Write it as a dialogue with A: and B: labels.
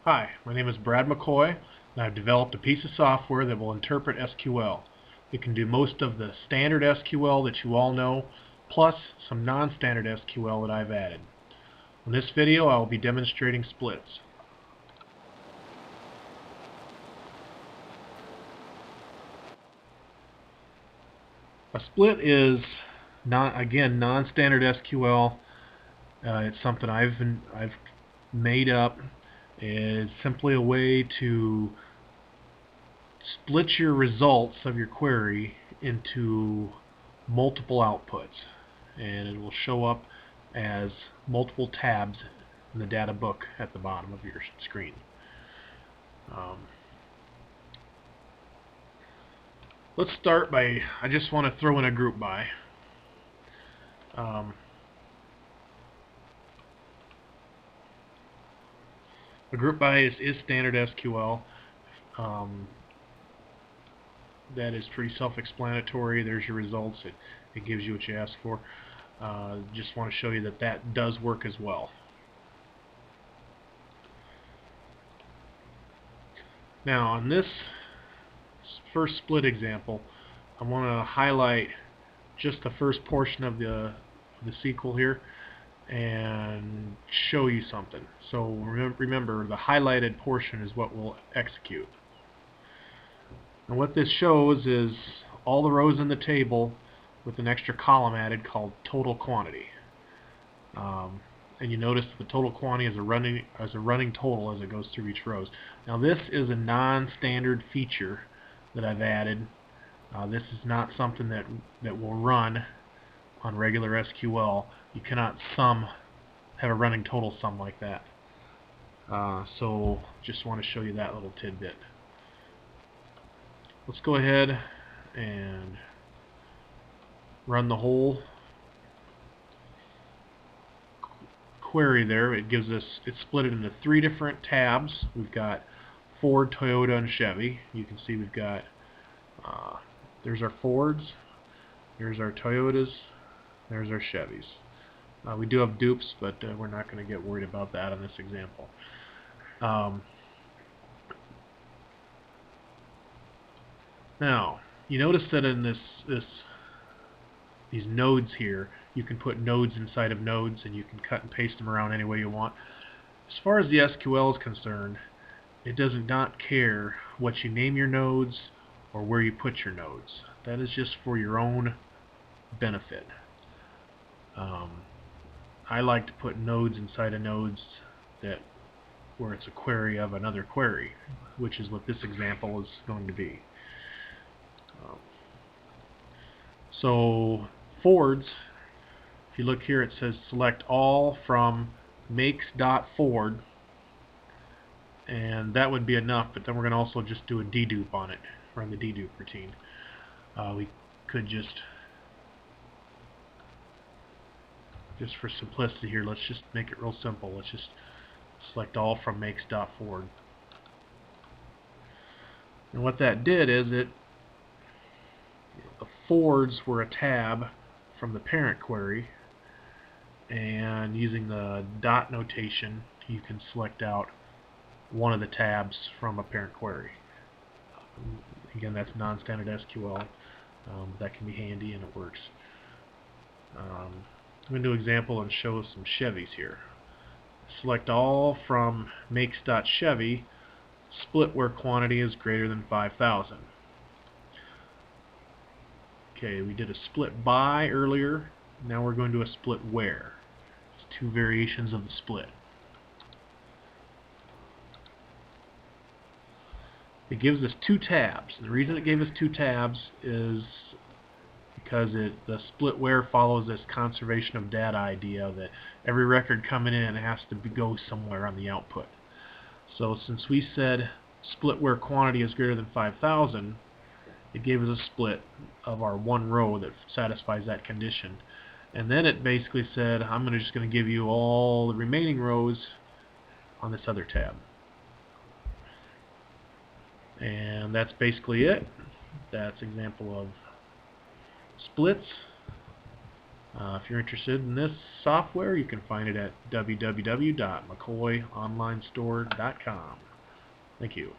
A: Hi, my name is Brad McCoy, and I've developed a piece of software that will interpret SQL. It can do most of the standard SQL that you all know, plus some non-standard SQL that I've added. In this video, I will be demonstrating splits. A split is, again, non-standard SQL. It's something I've made up. It's simply a way to split your results of your query into multiple outputs, and it will show up as multiple tabs in the data book at the bottom of your screen. Let's start by, I just want to throw in a group by. A group by is standard SQL. That is pretty self-explanatory. There's your results. It gives you what you ask for. Just want to show you that that does work as well. Now on this first split example, I want to highlight just the first portion of the SQL here and show you something. So remember, the highlighted portion is what we'll execute. And what this shows is all the rows in the table with an extra column added called total quantity. And you notice the total quantity is a running total as it goes through each row. Now this is a non-standard feature that I've added. This is not something that will run on regular SQL. You cannot have a running total sum like that. So just want to show you that little tidbit. Let's go ahead and run the whole query there. It gives us, it's split it into 3 different tabs. We've got Ford, Toyota, and Chevy. You can see we've got, there's our Fords, there's our Toyotas, there's our Chevys. We do have dupes, but we're not going to get worried about that in this example. Now, you notice that in these nodes here, you can put nodes inside of nodes, and you can cut and paste them around any way you want. As far as the SQL is concerned, it does not care what you name your nodes or where you put your nodes. That is just for your own benefit. I like to put nodes inside of nodes where it's a query of another query, which is what this example is going to be. So Fords, if you look here, it says select all from makes.Ford, and that would be enough, but then we're going to also just do a dedupe on it, run the dedupe routine. We could just for simplicity here, let's just make it real simple. Let's just select all from makes.Ford. And what that did is the Fords were a tab from the parent query, and using the dot notation you can select out one of the tabs from a parent query. Again, that's non-standard SQL, but that can be handy and it works. I'm going to do an example and show some Chevys here. Select all from makes.Chevy, split where quantity is greater than 5,000. Okay, we did a split by earlier. Now we're going to do a split where. It's 2 variations of the split. It gives us 2 tabs. And the reason it gave us 2 tabs is because the split where follows this conservation of data idea that every record coming in has to go somewhere on the output. So since we said split where quantity is greater than 5,000, it gave us a split of our one row that satisfies that condition. And then it basically said, I'm just going to give you all the remaining rows on this other tab. And that's basically it. That's an example of splits. If you're interested in this software, you can find it at www.mccoyonlinestore.com. Thank you.